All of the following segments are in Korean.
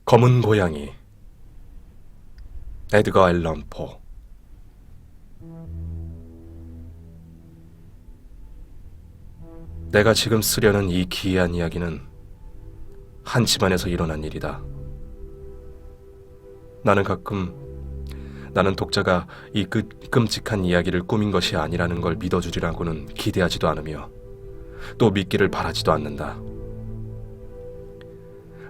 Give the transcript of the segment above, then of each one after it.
검은 고양이, 에드거 앨런 포. 내가 지금 쓰려는 이 기이한 이야기는 한 집안에서 일어난 일이다. 나는 독자가 이 끔찍한 이야기를 꾸민 것이 아니라는 걸 믿어주리라고는 기대하지도 않으며 또 믿기를 바라지도 않는다.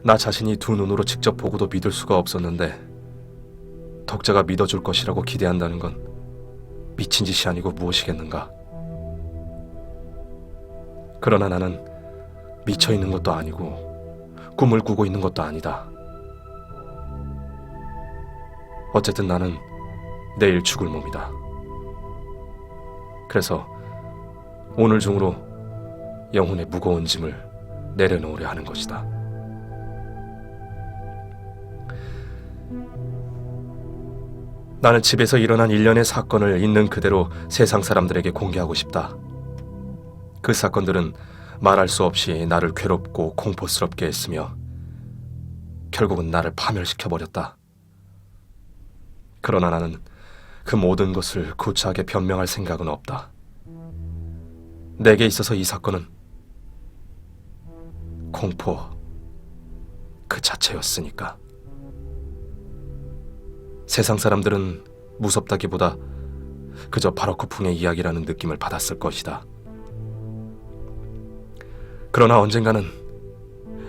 나 자신이 두 눈으로 직접 보고도 믿을 수가 없었는데 독자가 믿어줄 것이라고 기대한다는 건 미친 짓이 아니고 무엇이겠는가. 그러나 나는 미쳐있는 것도 아니고 꿈을 꾸고 있는 것도 아니다. 어쨌든 나는 내일 죽을 몸이다. 그래서 오늘 중으로 영혼의 무거운 짐을 내려놓으려 하는 것이다. 나는 집에서 일어난 일련의 사건을 있는 그대로 세상 사람들에게 공개하고 싶다. 그 사건들은 말할 수 없이 나를 괴롭고 공포스럽게 했으며 결국은 나를 파멸시켜버렸다. 그러나 나는 그 모든 것을 구차하게 변명할 생각은 없다. 내게 있어서 이 사건은 공포 그 자체였으니까. 세상 사람들은 무섭다기보다 그저 바로크풍의 이야기라는 느낌을 받았을 것이다. 그러나 언젠가는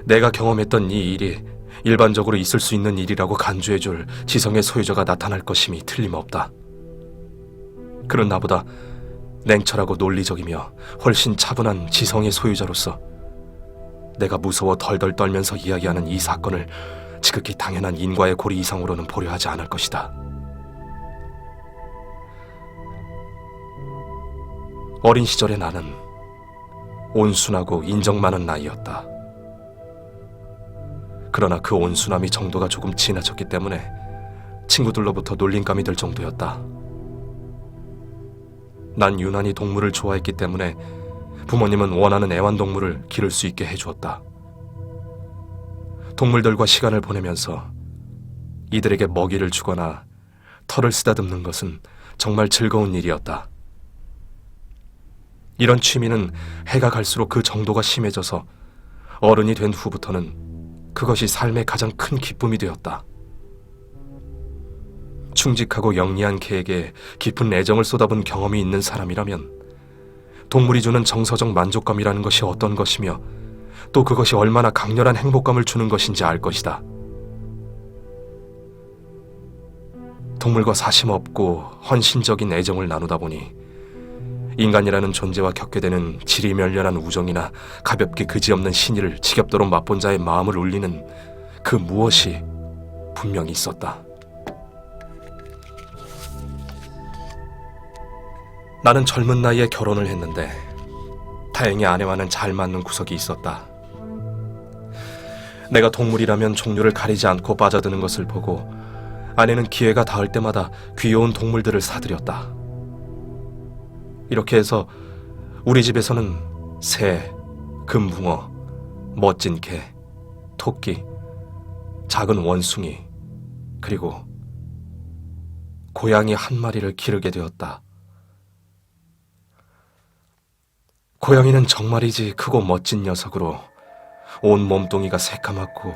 내가 경험했던 이 일이 일반적으로 있을 수 있는 일이라고 간주해줄 지성의 소유자가 나타날 것임이 틀림없다. 그런 나보다 냉철하고 논리적이며 훨씬 차분한 지성의 소유자로서 내가 무서워 덜덜 떨면서 이야기하는 이 사건을 지극히 당연한 인과의 고리 이상으로는 보려 하지 않을 것이다. 어린 시절의 나는 온순하고 인정 많은 나이였다. 그러나 그 온순함이 정도가 조금 지나쳤기 때문에 친구들로부터 놀림감이 들 정도였다. 난 유난히 동물을 좋아했기 때문에 부모님은 원하는 애완동물을 기를 수 있게 해주었다. 동물들과 시간을 보내면서 이들에게 먹이를 주거나 털을 쓰다듬는 것은 정말 즐거운 일이었다. 이런 취미는 해가 갈수록 그 정도가 심해져서 어른이 된 후부터는 그것이 삶의 가장 큰 기쁨이 되었다. 충직하고 영리한 개에게 깊은 애정을 쏟아본 경험이 있는 사람이라면 동물이 주는 정서적 만족감이라는 것이 어떤 것이며 또 그것이 얼마나 강렬한 행복감을 주는 것인지 알 것이다. 동물과 사심없고 헌신적인 애정을 나누다 보니 인간이라는 존재와 겪게 되는 지리멸렬한 우정이나 가볍게 그지없는 신의를 지겹도록 맛본 자의 마음을 울리는 그 무엇이 분명히 있었다. 나는 젊은 나이에 결혼을 했는데 다행히 아내와는 잘 맞는 구석이 있었다. 내가 동물이라면 종류를 가리지 않고 빠져드는 것을 보고 아내는 기회가 닿을 때마다 귀여운 동물들을 사들였다. 이렇게 해서 우리 집에서는 새, 금붕어, 멋진 개, 토끼, 작은 원숭이, 그리고 고양이 한 마리를 기르게 되었다. 고양이는 정말이지 크고 멋진 녀석으로 온 몸뚱이가 새까맣고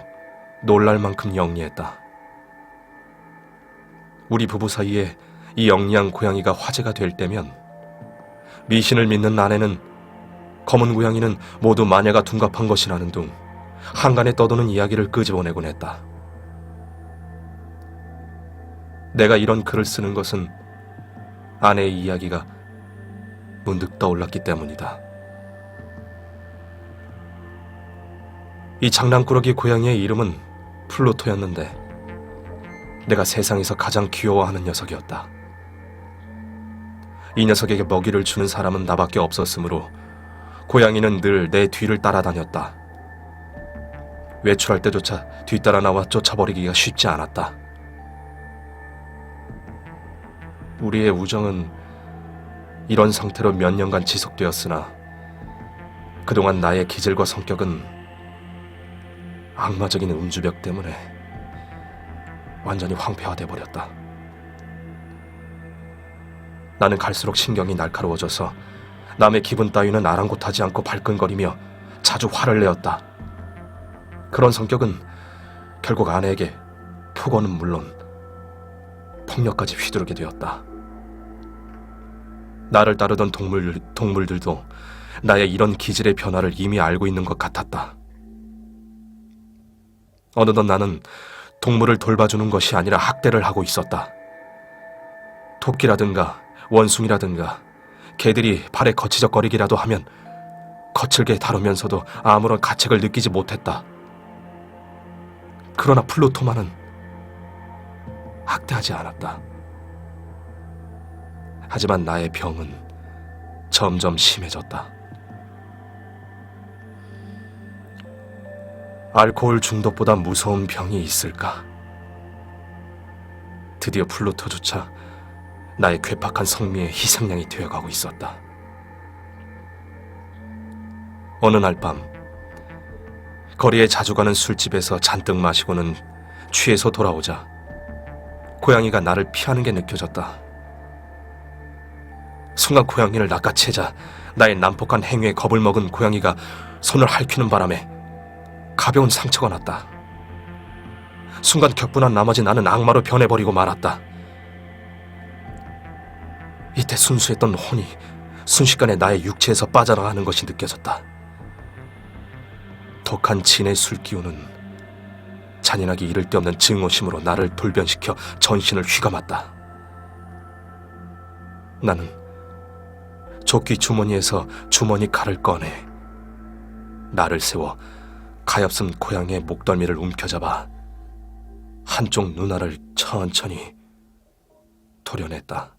놀랄 만큼 영리했다. 우리 부부 사이에 이 영리한 고양이가 화제가 될 때면 미신을 믿는 아내는 검은 고양이는 모두 마녀가 둔갑한 것이라는 둥 한간에 떠도는 이야기를 끄집어내곤 했다. 내가 이런 글을 쓰는 것은 아내의 이야기가 문득 떠올랐기 때문이다. 이 장난꾸러기 고양이의 이름은 플루토였는데 내가 세상에서 가장 귀여워하는 녀석이었다. 이 녀석에게 먹이를 주는 사람은 나밖에 없었으므로 고양이는 늘 내 뒤를 따라다녔다. 외출할 때조차 뒤따라 나와 쫓아버리기가 쉽지 않았다. 우리의 우정은 이런 상태로 몇 년간 지속되었으나 그동안 나의 기질과 성격은 악마적인 음주벽 때문에 완전히 황폐화돼 버렸다. 나는 갈수록 신경이 날카로워져서 남의 기분 따위는 아랑곳하지 않고 발끈거리며 자주 화를 내었다. 그런 성격은 결국 아내에게 폭언은 물론 폭력까지 휘두르게 되었다. 나를 따르던 동물들도 나의 이런 기질의 변화를 이미 알고 있는 것 같았다. 어느덧 나는 동물을 돌봐주는 것이 아니라 학대를 하고 있었다. 토끼라든가 원숭이라든가 개들이 발에 거치적거리기라도 하면 거칠게 다루면서도 아무런 가책을 느끼지 못했다. 그러나 플루토만은 학대하지 않았다. 하지만 나의 병은 점점 심해졌다. 알코올 중독보다 무서운 병이 있을까? 드디어 플루토조차 나의 괴팍한 성미의 희생양이 되어가고 있었다. 어느 날 밤, 거리에 자주 가는 술집에서 잔뜩 마시고는 취해서 돌아오자 고양이가 나를 피하는 게 느껴졌다. 순간 고양이를 낚아채자 나의 난폭한 행위에 겁을 먹은 고양이가 손을 핥히는 바람에 가벼운 상처가 났다. 순간 격분한 나머지 나는 악마로 변해버리고 말았다. 이때 순수했던 혼이 순식간에 나의 육체에서 빠져나가는 것이 느껴졌다. 독한 진의 술기운은 잔인하게 이를 데 없는 증오심으로 나를 돌변시켜 전신을 휘감았다. 나는 조끼 주머니에서 주머니 칼을 꺼내 나를 세워 가엾은 고양이의 목덜미를 움켜잡아 한쪽 눈알을 천천히 도려냈다.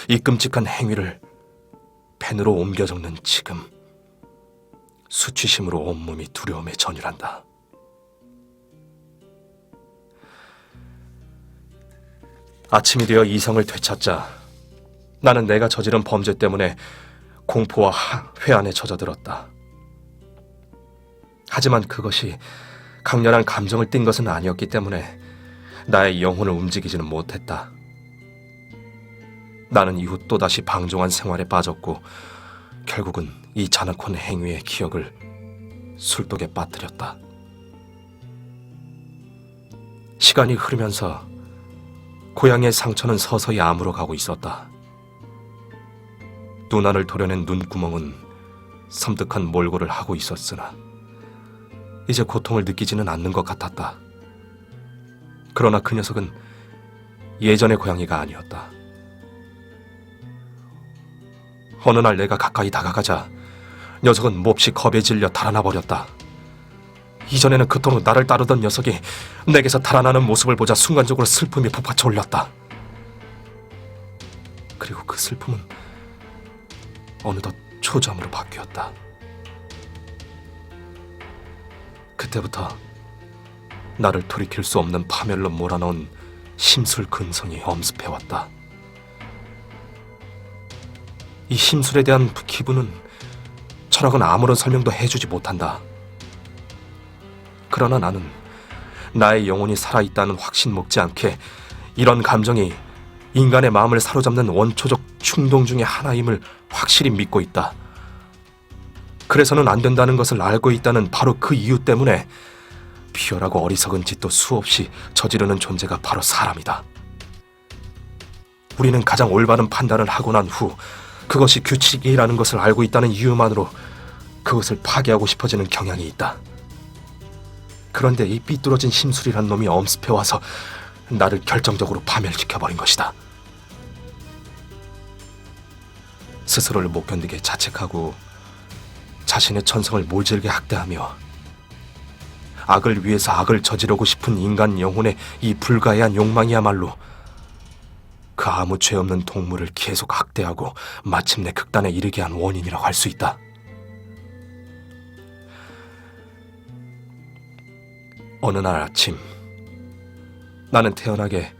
이 끔찍한 행위를 펜으로 옮겨 적는 지금 수치심으로 온몸이 두려움에 전율한다. 아침이 되어 이성을 되찾자 나는 내가 저지른 범죄 때문에 공포와 회한에 젖어들었다. 하지만 그것이 강렬한 감정을 띈 것은 아니었기 때문에 나의 영혼을 움직이지는 못했다. 나는 이후 또다시 방종한 생활에 빠졌고 결국은 이 잔악한 행위의 기억을 술독에 빠뜨렸다. 시간이 흐르면서 고양이의 상처는 서서히 아물어가고 있었다. 눈알을 도려낸 눈구멍은 섬뜩한 몰골을 하고 있었으나 이제 고통을 느끼지는 않는 것 같았다. 그러나 그 녀석은 예전의 고양이가 아니었다. 어느 날 내가 가까이 다가가자 녀석은 몹시 겁에 질려 달아나 버렸다. 이전에는 그토록 나를 따르던 녀석이 내게서 달아나는 모습을 보자 순간적으로 슬픔이 북받쳐 올랐다. 그리고 그 슬픔은 어느덧 초조함으로 바뀌었다. 그때부터 나를 돌이킬 수 없는 파멸로 몰아넣은 심술 근성이 엄습해왔다. 이 심술에 대한 기분은 철학은 아무런 설명도 해주지 못한다. 그러나 나는 나의 영혼이 살아있다는 확신 먹지 않게 이런 감정이 인간의 마음을 사로잡는 원초적 충동 중의 하나임을 확실히 믿고 있다. 그래서는 안 된다는 것을 알고 있다는 바로 그 이유 때문에 비열하고 어리석은 짓도 수없이 저지르는 존재가 바로 사람이다. 우리는 가장 올바른 판단을 하고 난 후 그것이 규칙이라는 것을 알고 있다는 이유만으로 그것을 파괴하고 싶어지는 경향이 있다. 그런데 이 삐뚤어진 심술이란 놈이 엄습해와서 나를 결정적으로 파멸시켜버린 것이다. 스스로를 못 견디게 자책하고 자신의 천성을 모질게 학대하며 악을 위해서 악을 저지르고 싶은 인간 영혼의 이 불가해한 욕망이야말로 그 아무 죄 없는 동물을 계속 학대하고 마침내 극단에 이르게 한 원인이라고 할 수 있다. 어느 날 아침 나는 태연하게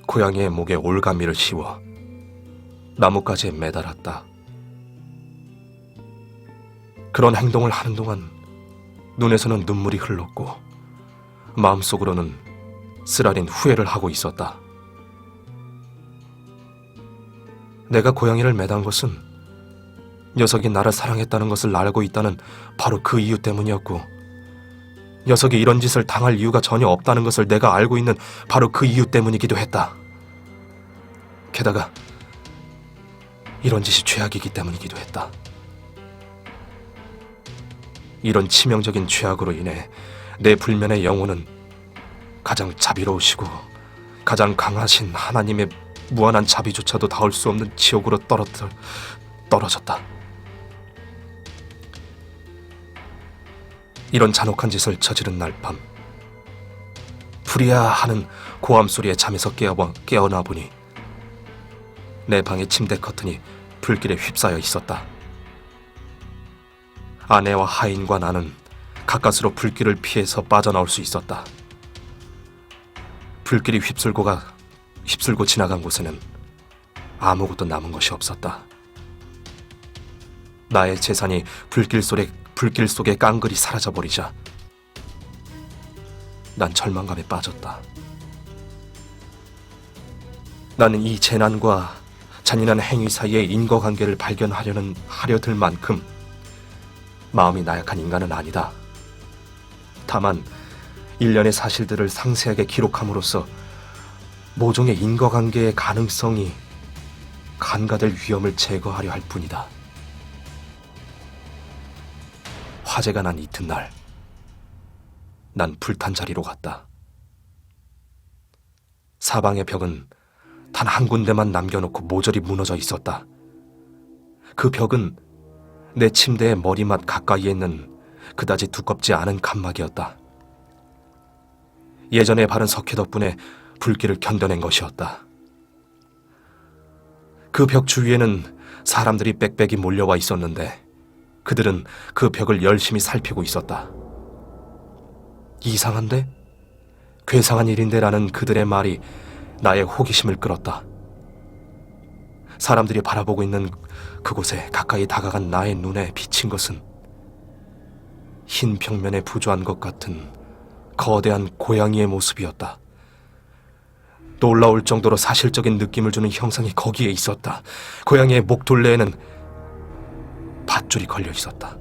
고양이의 목에 올가미를 씌워 나뭇가지에 매달았다. 그런 행동을 하는 동안 눈에서는 눈물이 흘렀고 마음속으로는 쓰라린 후회를 하고 있었다. 내가 고양이를 매단 것은 녀석이 나를 사랑했다는 것을 알고 있다는 바로 그 이유 때문이었고, 녀석이 이런 짓을 당할 이유가 전혀 없다는 것을 내가 알고 있는 바로 그 이유 때문이기도 했다. 게다가 이런 짓이 죄악이기 때문이기도 했다. 이런 치명적인 죄악으로 인해 내 불면의 영혼은 가장 자비로우시고 가장 강하신 하나님의 무한한 자비조차도 닿을 수 없는 지옥으로 떨어졌다. 이런 잔혹한 짓을 저지른 날 밤, 불이야 하는 고함 소리에 잠에서 깨어나 보니 내 방의 침대 커튼이 불길에 휩싸여 있었다. 아내와 하인과 나는 가까스로 불길을 피해서 빠져나올 수 있었다. 불길이 휩쓸고 지나간 곳에는 아무것도 남은 것이 없었다. 나의 재산이 불길 속에 깡그리 사라져버리자 난 절망감에 빠졌다. 나는 이 재난과 잔인한 행위 사이의 인과관계를 하려 들 만큼 마음이 나약한 인간은 아니다. 다만 일련의 사실들을 상세하게 기록함으로써 모종의 인과관계의 가능성이 간과될 위험을 제거하려 할 뿐이다. 화재가 난 이튿날, 난 불탄 자리로 갔다. 사방의 벽은 단 한 군데만 남겨놓고 모조리 무너져 있었다. 그 벽은 내 침대의 머리맡 가까이에 있는 그다지 두껍지 않은 칸막이었다. 예전에 바른 석회 덕분에 불길을 견뎌낸 것이었다. 그 벽 주위에는 사람들이 빽빽이 몰려와 있었는데 그들은 그 벽을 열심히 살피고 있었다. 이상한데? 괴상한 일인데 라는 그들의 말이 나의 호기심을 끌었다. 사람들이 바라보고 있는 그곳에 가까이 다가간 나의 눈에 비친 것은 흰 벽면에 부조한 것 같은 거대한 고양이의 모습이었다. 놀라울 정도로 사실적인 느낌을 주는 형상이 거기에 있었다. 고양이의 목둘레에는 밧줄이 걸려 있었다.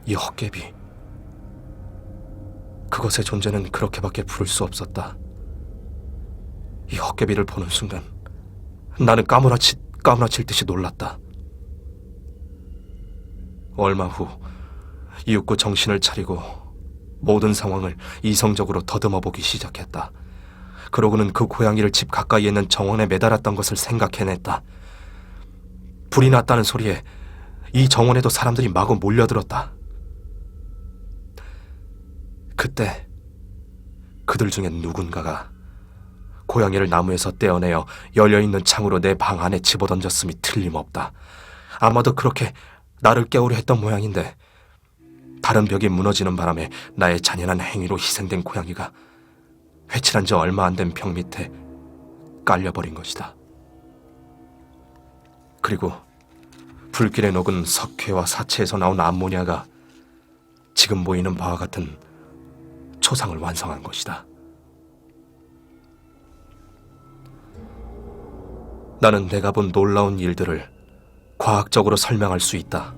이 헛개비, 그것의 존재는 그렇게밖에 부를 수 없었다. 이 헛개비를 보는 순간 나는 까무라칠 듯이 놀랐다. 얼마 후 이윽고 정신을 차리고 모든 상황을 이성적으로 더듬어 보기 시작했다. 그러고는 그 고양이를 집 가까이에 있는 정원에 매달았던 것을 생각해냈다. 불이 났다는 소리에 이 정원에도 사람들이 마구 몰려들었다. 그때 그들 중에 누군가가 고양이를 나무에서 떼어내어 열려있는 창으로 내 방 안에 집어던졌음이 틀림없다. 아마도 그렇게 나를 깨우려 했던 모양인데 다른 벽이 무너지는 바람에 나의 잔인한 행위로 희생된 고양이가 회칠한 지 얼마 안 된 벽 밑에 깔려버린 것이다. 그리고 불길에 녹은 석회와 사체에서 나온 암모니아가 지금 보이는 바와 같은 초상을 완성한 것이다. 나는 내가 본 놀라운 일들을 과학적으로 설명할 수 있다.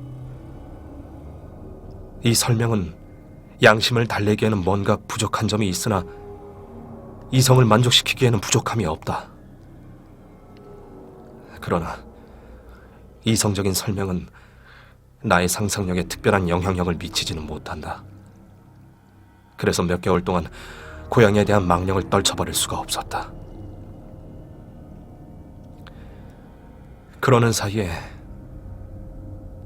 이 설명은 양심을 달래기에는 뭔가 부족한 점이 있으나 이성을 만족시키기에는 부족함이 없다. 그러나 이성적인 설명은 나의 상상력에 특별한 영향력을 미치지는 못한다. 그래서 몇 개월 동안 고양이에 대한 망령을 떨쳐버릴 수가 없었다. 그러는 사이에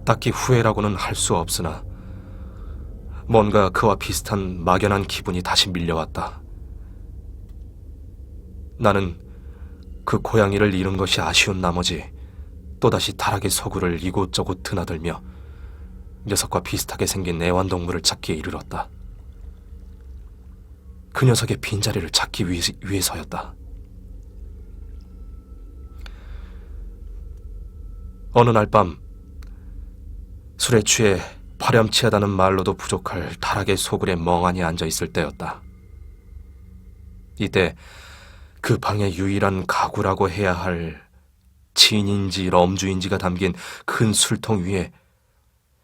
딱히 후회라고는 할 수 없으나 뭔가 그와 비슷한 막연한 기분이 다시 밀려왔다. 나는 그 고양이를 잃은 것이 아쉬운 나머지 또다시 타락의 서구를 이곳저곳 드나들며 녀석과 비슷하게 생긴 애완동물을 찾기에 이르렀다. 그 녀석의 빈자리를 찾기 위해서였다. 어느 날 밤 술에 취해 파렴치하다는 말로도 부족할 타락의 소굴에 멍하니 앉아 있을 때였다. 이때 그 방의 유일한 가구라고 해야 할 진인지 럼주인지가 담긴 큰 술통 위에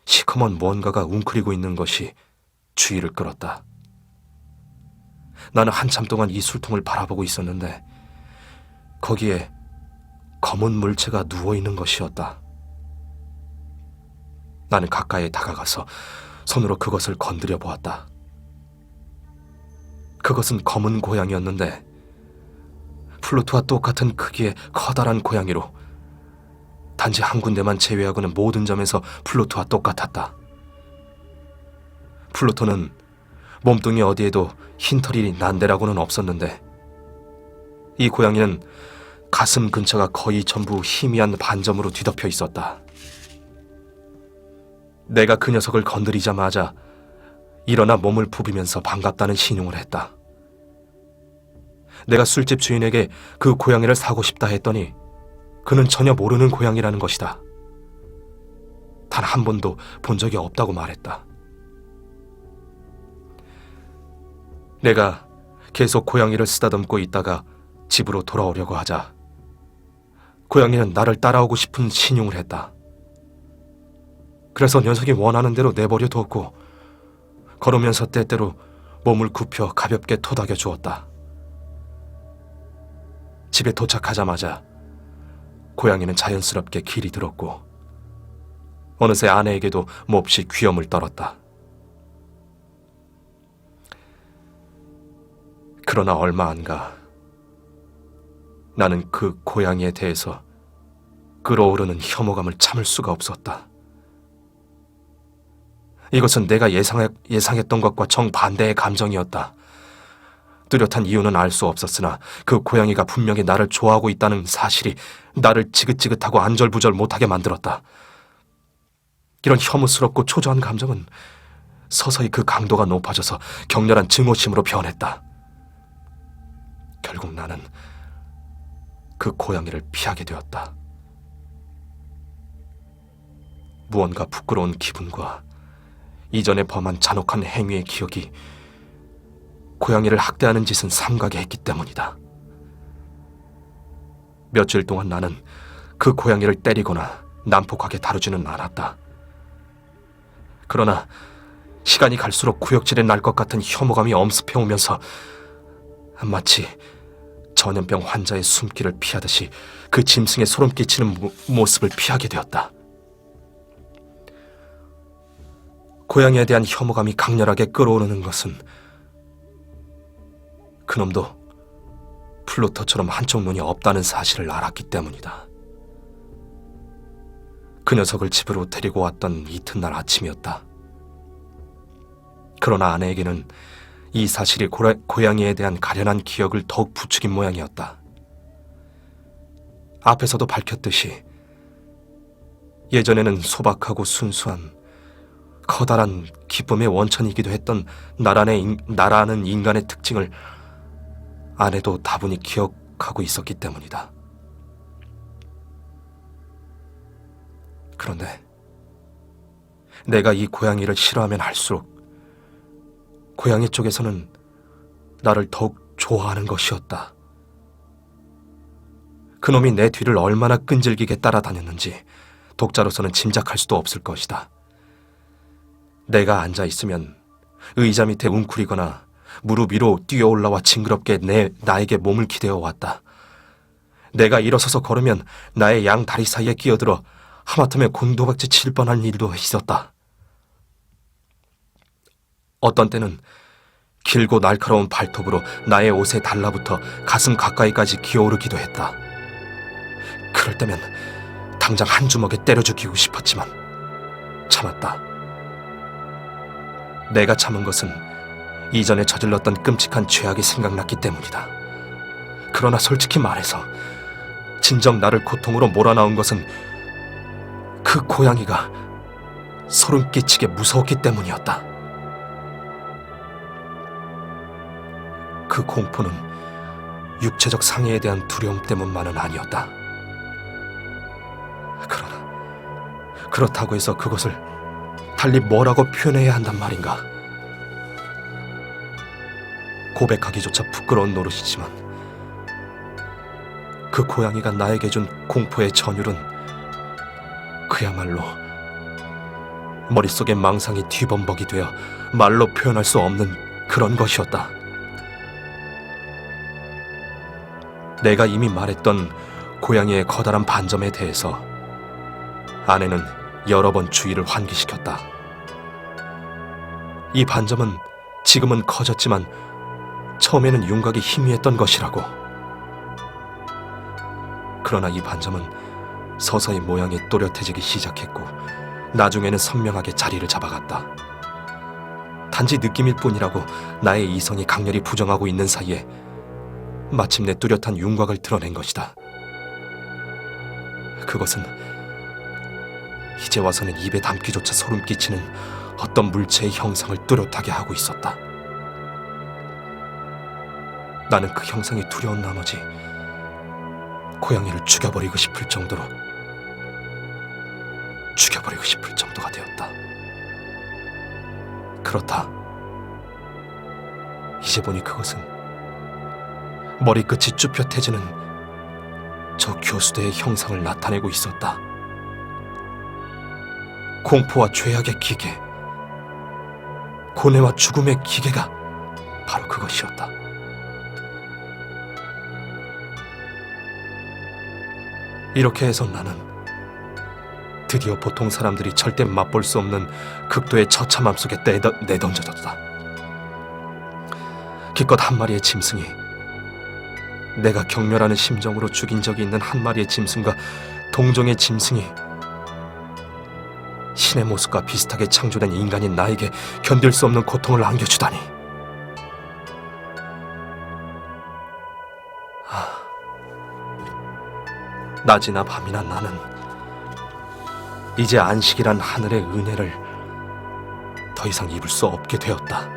시커먼 무언가가 웅크리고 있는 것이 주의를 끌었다. 나는 한참 동안 이 술통을 바라보고 있었는데 거기에 검은 물체가 누워있는 것이었다. 나는 가까이 다가가서 손으로 그것을 건드려 보았다. 그것은 검은 고양이였는데 플루토와 똑같은 크기의 커다란 고양이로 단지 한 군데만 제외하고는 모든 점에서 플루토와 똑같았다. 플루토는 몸뚱이 어디에도 흰털이 난데라고는 없었는데 이 고양이는 가슴 근처가 거의 전부 희미한 반점으로 뒤덮여 있었다. 내가 그 녀석을 건드리자마자 일어나 몸을 부비면서 반갑다는 신용을 했다. 내가 술집 주인에게 그 고양이를 사고 싶다 했더니 그는 전혀 모르는 고양이라는 것이다. 단 한 번도 본 적이 없다고 말했다. 내가 계속 고양이를 쓰다듬고 있다가 집으로 돌아오려고 하자 고양이는 나를 따라오고 싶은 신용을 했다. 그래서 녀석이 원하는 대로 내버려 두었고 걸으면서 때때로 몸을 굽혀 가볍게 토닥여 주었다. 집에 도착하자마자 고양이는 자연스럽게 길이 들었고 어느새 아내에게도 몹시 귀염을 떨었다. 그러나 얼마 안 가 나는 그 고양이에 대해서 끓어오르는 혐오감을 참을 수가 없었다. 이것은 내가 예상했던 것과 정반대의 감정이었다. 뚜렷한 이유는 알 수 없었으나 그 고양이가 분명히 나를 좋아하고 있다는 사실이 나를 지긋지긋하고 안절부절 못하게 만들었다. 이런 혐오스럽고 초조한 감정은 서서히 그 강도가 높아져서 격렬한 증오심으로 변했다. 결국 나는 그 고양이를 피하게 되었다. 무언가 부끄러운 기분과 이전에 범한 잔혹한 행위의 기억이 고양이를 학대하는 짓은 삼가게 했기 때문이다. 며칠 동안 나는 그 고양이를 때리거나 난폭하게 다루지는 않았다. 그러나 시간이 갈수록 구역질에 날 것 같은 혐오감이 엄습해오면서 마치 전염병 환자의 숨기를 피하듯이 그 짐승의 소름 끼치는 모습을 피하게 되었다. 고양이에 대한 혐오감이 강렬하게 끓어오르는 것은 그놈도 플루토처럼 한쪽 눈이 없다는 사실을 알았기 때문이다. 그 녀석을 집으로 데리고 왔던 이튿날 아침이었다. 그러나 아내에게는 이 사실이 고양이에 대한 가련한 기억을 더욱 부추긴 모양이었다. 앞에서도 밝혔듯이 예전에는 소박하고 순수한 커다란 기쁨의 원천이기도 했던 나라는 인간의 특징을 아내도 다분히 기억하고 있었기 때문이다. 그런데 내가 이 고양이를 싫어하면 할수록 고양이 쪽에서는 나를 더욱 좋아하는 것이었다. 그놈이 내 뒤를 얼마나 끈질기게 따라다녔는지 독자로서는 짐작할 수도 없을 것이다. 내가 앉아있으면 의자 밑에 웅크리거나 무릎 위로 뛰어올라와 징그럽게 나에게 몸을 기대어 왔다. 내가 일어서서 걸으면 나의 양 다리 사이에 끼어들어 하마터면 곤도박질 칠 뻔한 일도 있었다. 어떤 때는 길고 날카로운 발톱으로 나의 옷에 달라붙어 가슴 가까이까지 기어오르기도 했다. 그럴 때면 당장 한 주먹에 때려 죽이고 싶었지만 참았다. 내가 참은 것은 이전에 저질렀던 끔찍한 죄악이 생각났기 때문이다. 그러나 솔직히 말해서 진정 나를 고통으로 몰아넣은 것은 그 고양이가 소름 끼치게 무서웠기 때문이었다. 그 공포는 육체적 상해에 대한 두려움 때문만은 아니었다. 그러나 그렇다고 해서 그것을 달리 뭐라고 표현해야 한단 말인가? 고백하기조차 부끄러운 노릇이지만 그 고양이가 나에게 준 공포의 전율은 그야말로 머릿속의 망상이 뒤범벅이 되어 말로 표현할 수 없는 그런 것이었다. 내가 이미 말했던 고양이의 커다란 반점에 대해서 아내는 여러 번 주의를 환기시켰다. 이 반점은 지금은 커졌지만 처음에는 윤곽이 희미했던 것이라고. 그러나 이 반점은 서서히 모양이 또렷해지기 시작했고 나중에는 선명하게 자리를 잡아갔다. 단지 느낌일 뿐이라고 나의 이성이 강렬히 부정하고 있는 사이에 마침내 뚜렷한 윤곽을 드러낸 것이다. 그것은 이제 와서는 입에 담기조차 소름 끼치는 어떤 물체의 형상을 뚜렷하게 하고 있었다. 나는 그 형상이 두려운 나머지 고양이를 죽여버리고 싶을 정도가 되었다. 그렇다. 이제 보니 그것은 머리끝이 쭈뼛해지는 저 교수대의 형상을 나타내고 있었다. 공포와 죄악의 기계, 고뇌와 죽음의 기계가 바로 그것이었다. 이렇게 해서 나는 드디어 보통 사람들이 절대 맛볼 수 없는 극도의 처참함 속에 내던져졌다. 기껏 한 마리의 짐승이, 내가 경멸하는 심정으로 죽인 적이 있는 한 마리의 짐승과 동종의 짐승이 신의 모습과 비슷하게 창조된 인간인 나에게 견딜 수 없는 고통을 안겨주다니. 낮이나 밤이나 나는 이제 안식이란 하늘의 은혜를 더 이상 입을 수 없게 되었다.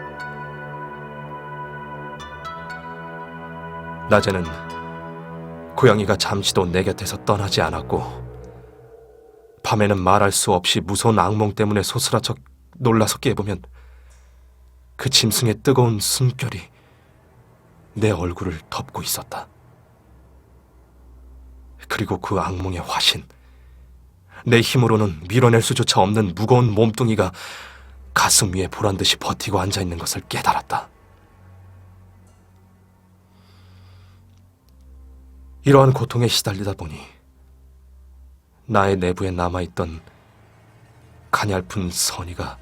낮에는 고양이가 잠시도 내 곁에서 떠나지 않았고, 밤에는 말할 수 없이 무서운 악몽 때문에 소스라쳐 놀라서 깨보면 그 짐승의 뜨거운 숨결이 내 얼굴을 덮고 있었다. 그리고 그 악몽의 화신, 내 힘으로는 밀어낼 수조차 없는 무거운 몸뚱이가 가슴 위에 보란듯이 버티고 앉아있는 것을 깨달았다. 이러한 고통에 시달리다 보니 나의 내부에 남아있던 가냘픈 선의가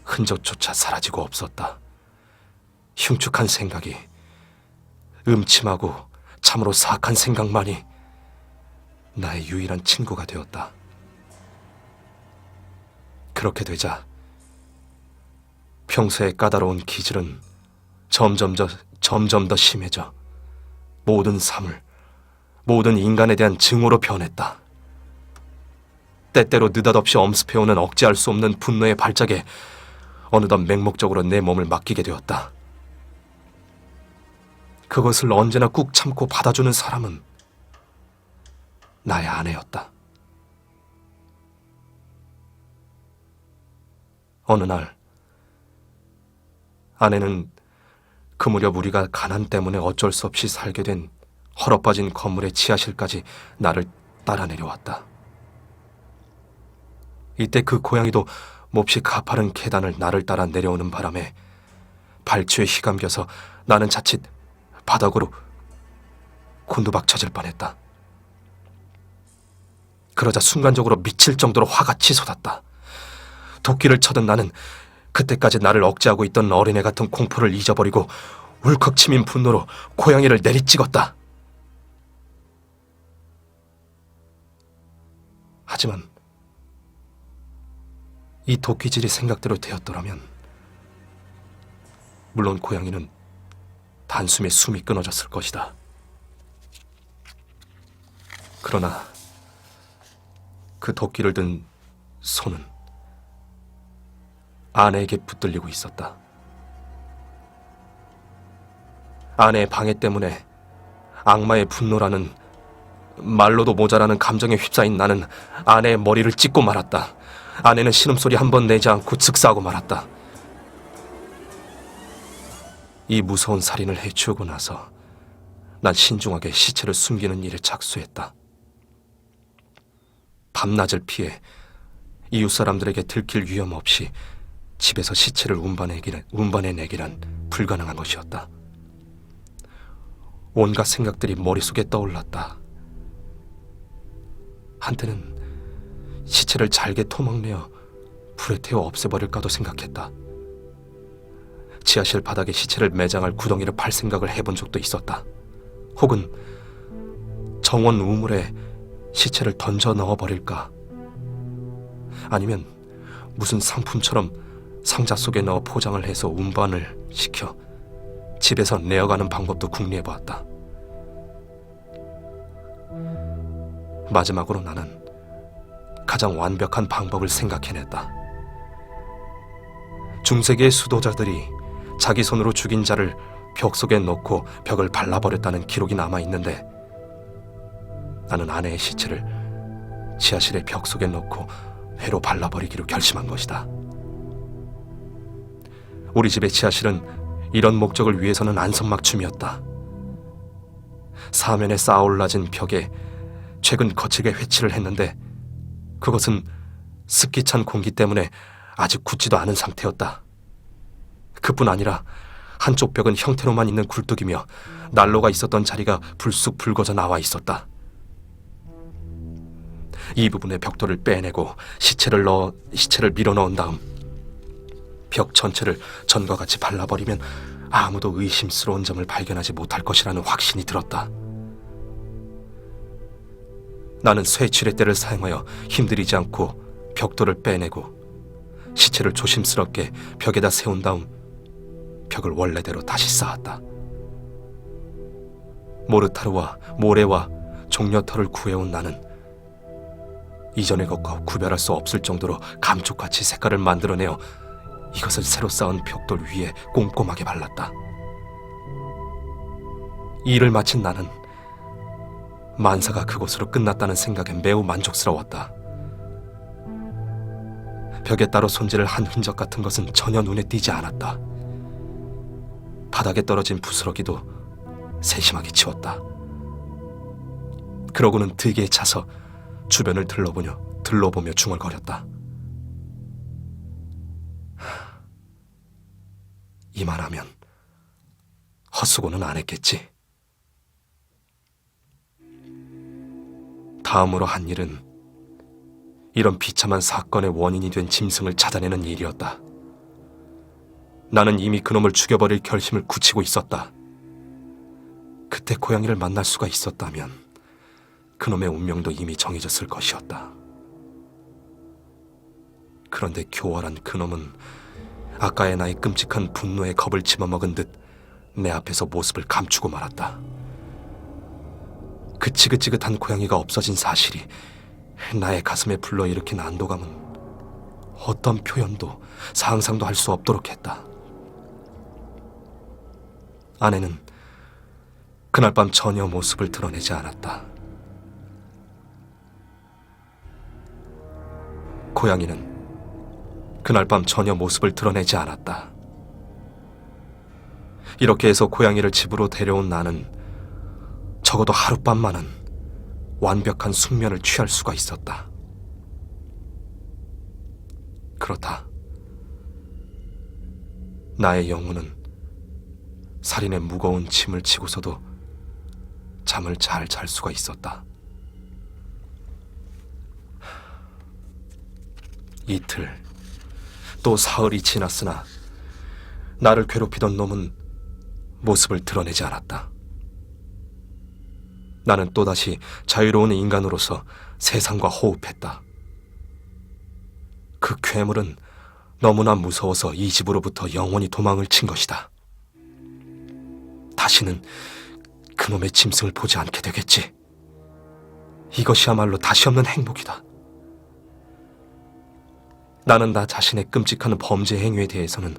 흔적조차 사라지고 없었다. 흉측한 생각이, 음침하고 참으로 사악한 생각만이 나의 유일한 친구가 되었다. 그렇게 되자 평소의 까다로운 기질은 점점 더 심해져 모든 사물, 모든 인간에 대한 증오로 변했다. 때때로 느닷없이 엄습해오는 억제할 수 없는 분노의 발작에 어느덧 맹목적으로 내 몸을 맡기게 되었다. 그것을 언제나 꾹 참고 받아주는 사람은 나의 아내였다. 어느 날 아내는 그 무렵 우리가 가난 때문에 어쩔 수 없이 살게 된 헐어빠진 건물의 지하실까지 나를 따라 내려왔다. 이때 그 고양이도 몹시 가파른 계단을 나를 따라 내려오는 바람에 발치에 휘감겨서 나는 자칫 바닥으로 곤두박쳐질 뻔했다. 그러자 순간적으로 미칠 정도로 화가 치솟았다. 도끼를 쳐든 나는 그때까지 나를 억제하고 있던 어린애 같은 공포를 잊어버리고 울컥 치민 분노로 고양이를 내리찍었다. 하지만 이 도끼질이 생각대로 되었더라면 물론 고양이는 단숨에 숨이 끊어졌을 것이다. 그러나 그 도끼를 든 손은 아내에게 붙들리고 있었다. 아내의 방해 때문에 악마의 분노라는, 말로도 모자라는 감정에 휩싸인 나는 아내의 머리를 찢고 말았다. 아내는 신음소리 한 번 내지 않고 즉사하고 말았다. 이 무서운 살인을 해치우고 나서 난 신중하게 시체를 숨기는 일에 착수했다. 밤낮을 피해 이웃 사람들에게 들킬 위험 없이 집에서 시체를 운반해내기란 불가능한 것이었다. 온갖 생각들이 머릿속에 떠올랐다. 한때는 시체를 잘게 토막내어 불에 태워 없애버릴까도 생각했다. 지하실 바닥에 시체를 매장할 구덩이를 팔 생각을 해본 적도 있었다. 혹은 정원 우물에 시체를 던져 넣어버릴까? 아니면 무슨 상품처럼 상자 속에 넣어 포장을 해서 운반을 시켜 집에서 내어가는 방법도 궁리해보았다. 마지막으로 나는 가장 완벽한 방법을 생각해냈다. 중세기의 수도자들이 자기 손으로 죽인 자를 벽 속에 넣고 벽을 발라버렸다는 기록이 남아있는데, 나는 아내의 시체를 지하실의 벽 속에 넣고 회로 발라버리기로 결심한 것이다. 우리 집의 지하실은 이런 목적을 위해서는 안성맞춤이었다. 사면에 쌓아올라진 벽에 최근 거칠게 회칠을 했는데 그것은 습기 찬 공기 때문에 아직 굳지도 않은 상태였다. 그뿐 아니라 한쪽 벽은 형태로만 있는 굴뚝이며 난로가 있었던 자리가 불쑥 붉어져 나와 있었다. 이 부분의 벽돌을 빼내고 시체를 밀어 넣은 다음 벽 전체를 전과 같이 발라버리면 아무도 의심스러운 점을 발견하지 못할 것이라는 확신이 들었다. 나는 쇠취레대를 사용하여 힘들이지 않고 벽돌을 빼내고 시체를 조심스럽게 벽에다 세운 다음 벽을 원래대로 다시 쌓았다. 모르타르와 모래와 종려털을 구해온 나는 이전의 것과 구별할 수 없을 정도로 감쪽같이 색깔을 만들어내어 이것을 새로 쌓은 벽돌 위에 꼼꼼하게 발랐다. 이 일을 마친 나는 만사가 그곳으로 끝났다는 생각에 매우 만족스러웠다. 벽에 따로 손질을 한 흔적 같은 것은 전혀 눈에 띄지 않았다. 바닥에 떨어진 부스러기도 세심하게 치웠다. 그러고는 드기에 차서 주변을 들러보며 중얼거렸다. 이만하면 헛수고는 안 했겠지. 다음으로 한 일은 이런 비참한 사건의 원인이 된 짐승을 찾아내는 일이었다. 나는 이미 그놈을 죽여버릴 결심을 굳히고 있었다. 그때 고양이를 만날 수가 있었다면 그놈의 운명도 이미 정해졌을 것이었다. 그런데 교활한 그놈은 아까의 나의 끔찍한 분노에 겁을 집어먹은 듯 내 앞에서 모습을 감추고 말았다. 그 지긋지긋한 고양이가 없어진 사실이 나의 가슴에 불러일으킨 안도감은 어떤 표현도 상상도 할 수 없도록 했다. 아내는 그날 밤 전혀 모습을 드러내지 않았다. 고양이는 그날 밤 전혀 모습을 드러내지 않았다. 이렇게 해서 고양이를 집으로 데려온 나는 적어도 하룻밤만은 완벽한 숙면을 취할 수가 있었다. 그렇다. 나의 영혼은 살인의 무거운 짐을 지고서도 잠을 잘 잘 수가 있었다. 이틀, 또 사흘이 지났으나 나를 괴롭히던 놈은 모습을 드러내지 않았다. 나는 또다시 자유로운 인간으로서 세상과 호흡했다. 그 괴물은 너무나 무서워서 이 집으로부터 영원히 도망을 친 것이다. 다시는 그놈의 짐승을 보지 않게 되겠지. 이것이야말로 다시 없는 행복이다. 나는 나 자신의 끔찍한 범죄 행위에 대해서는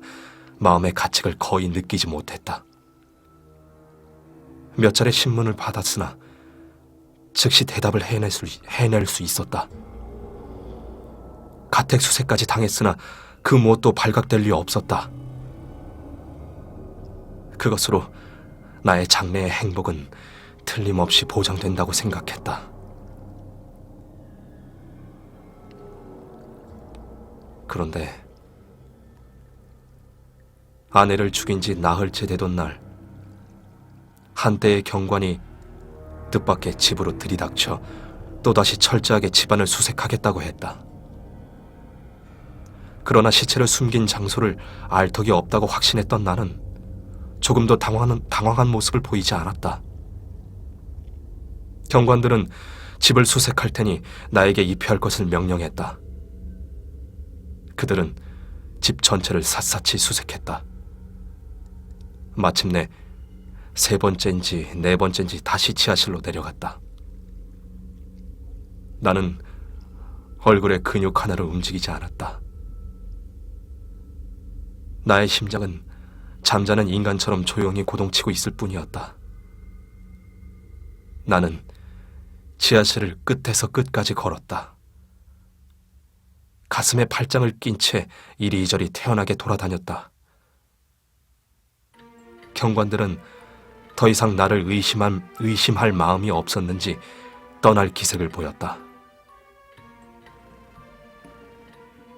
마음의 가책을 거의 느끼지 못했다. 몇 차례 신문을 받았으나 즉시 대답을 해낼 수 있었다. 가택수색까지 당했으나 그 무엇도 발각될 리 없었다. 그것으로 나의 장래의 행복은 틀림없이 보장된다고 생각했다. 그런데 아내를 죽인 지 나흘째 되던 날, 한때의 경관이 뜻밖의 집으로 들이닥쳐 또다시 철저하게 집안을 수색하겠다고 했다. 그러나 시체를 숨긴 장소를 알 턱이 없다고 확신했던 나는 조금도 당황한 모습을 보이지 않았다. 경관들은 집을 수색할 테니 나에게 입회할 것을 명령했다. 그들은 집 전체를 샅샅이 수색했다. 마침내 3번째인지 4번째인지 다시 지하실로 내려갔다. 나는 얼굴에 근육 하나를 움직이지 않았다. 나의 심장은 잠자는 인간처럼 조용히 고동치고 있을 뿐이었다. 나는 지하실을 끝에서 끝까지 걸었다. 가슴에 팔짱을 낀 채 이리저리 태연하게 돌아다녔다. 경관들은 더 이상 나를 의심할 마음이 없었는지 떠날 기색을 보였다.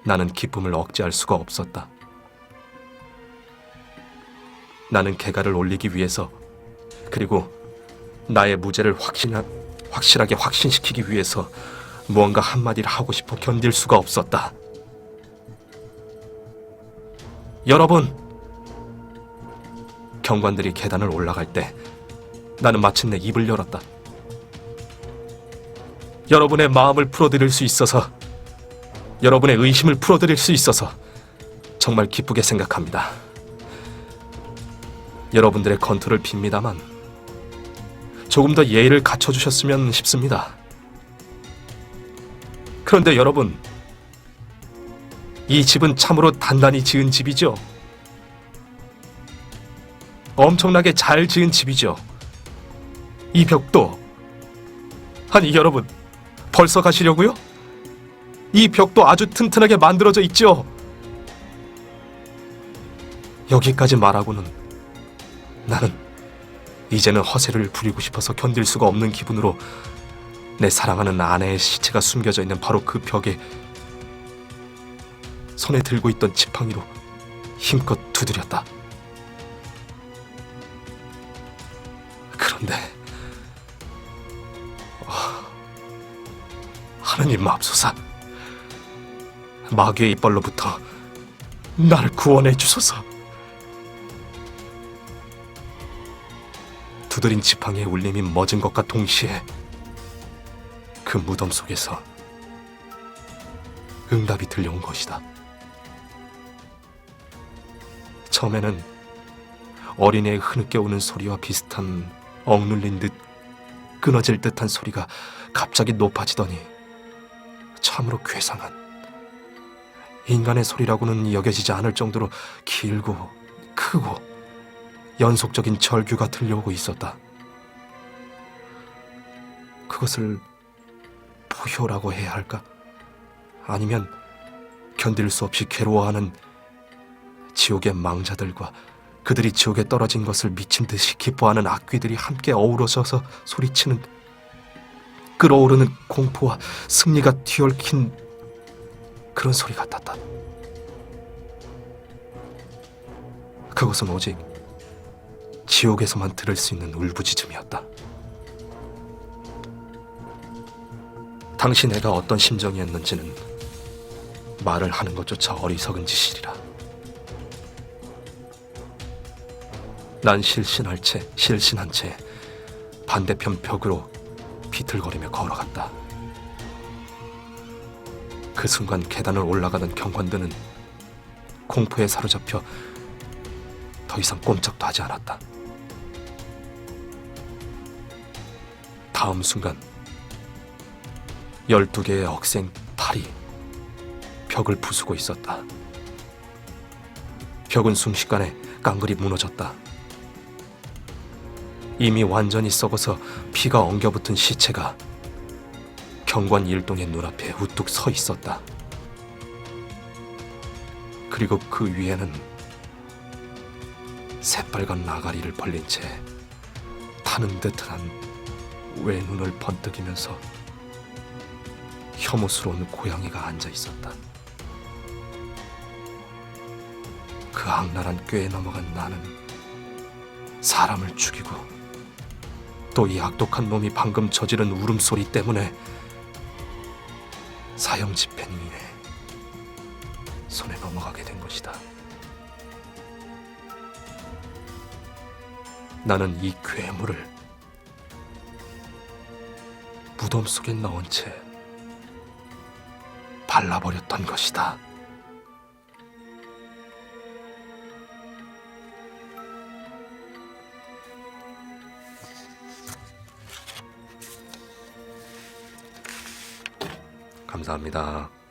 나는 기쁨을 억제할 수가 없었다. 나는 개가를 올리기 위해서, 그리고 나의 무죄를 확실하게 확신시키기 위해서 무언가 한마디를 하고 싶어 견딜 수가 없었다. 여러분! 경관들이 계단을 올라갈 때 나는 마침내 입을 열었다. 여러분의 마음을 풀어드릴 수 있어서, 여러분의 의심을 풀어드릴 수 있어서 정말 기쁘게 생각합니다. 여러분들의 건투를 빕니다만 조금 더 예의를 갖춰주셨으면 싶습니다. 그런데 여러분, 이 집은 참으로 단단히 지은 집이죠. 엄청나게 잘 지은 집이죠. 이 벽도, 아니 여러분, 벌써 가시려고요? 이 벽도 아주 튼튼하게 만들어져 있죠. 여기까지 말하고는 나는 이제는 허세를 부리고 싶어서 견딜 수가 없는 기분으로 내 사랑하는 아내의 시체가 숨겨져 있는 바로 그 벽에 손에 들고 있던 지팡이로 힘껏 두드렸다. 그런데 하느님 맙소사, 마귀의 이빨로부터 나를 구원해 주소서. 두드린 지팡이의 울림이 멎은 것과 동시에 그 무덤 속에서 응답이 들려온 것이다. 처음에는 어린애의 흐느껴 우는 소리와 비슷한 억눌린 듯 끊어질 듯한 소리가 갑자기 높아지더니 참으로 괴상한, 인간의 소리라고는 여겨지지 않을 정도로 길고 크고 연속적인 절규가 들려오고 있었다. 그것을 포효라고 해야 할까? 아니면 견딜 수 없이 괴로워하는 지옥의 망자들과 그들이 지옥에 떨어진 것을 미친 듯이 기뻐하는 악귀들이 함께 어우러져서 소리치는 끓어오르는 공포와 승리가 뒤얽힌 그런 소리 같았다. 그것은 오직 지옥에서만 들을 수 있는 울부짖음이었다. 당시 내가 어떤 심정이었는지는 말을 하는 것조차 어리석은 짓이리라. 난 실신한 채 반대편 벽으로 비틀거리며 걸어갔다. 그 순간 계단을 올라가던 경관들은 공포에 사로잡혀 더 이상 꼼짝도 하지 않았다. 다음 순간 12개의 억센 팔이 벽을 부수고 있었다. 벽은 순식간에 깡그리 무너졌다. 이미 완전히 썩어서 피가 엉겨붙은 시체가 경관 일동의 눈앞에 우뚝 서 있었다. 그리고 그 위에는 새빨간 나가리를 벌린 채 타는 듯한 외눈을 번뜩이면서 혐오스러운 고양이가 앉아 있었다. 그 악랄한 꾀에 넘어간 나는 사람을 죽이고 또 이 악독한 놈이 방금 저지른 울음소리 때문에 사형 집행인의 손에 넘어가게 된 것이다. 나는 이 괴물을 무덤 속에 넣은 채 발라버렸던 것이다. 감사합니다.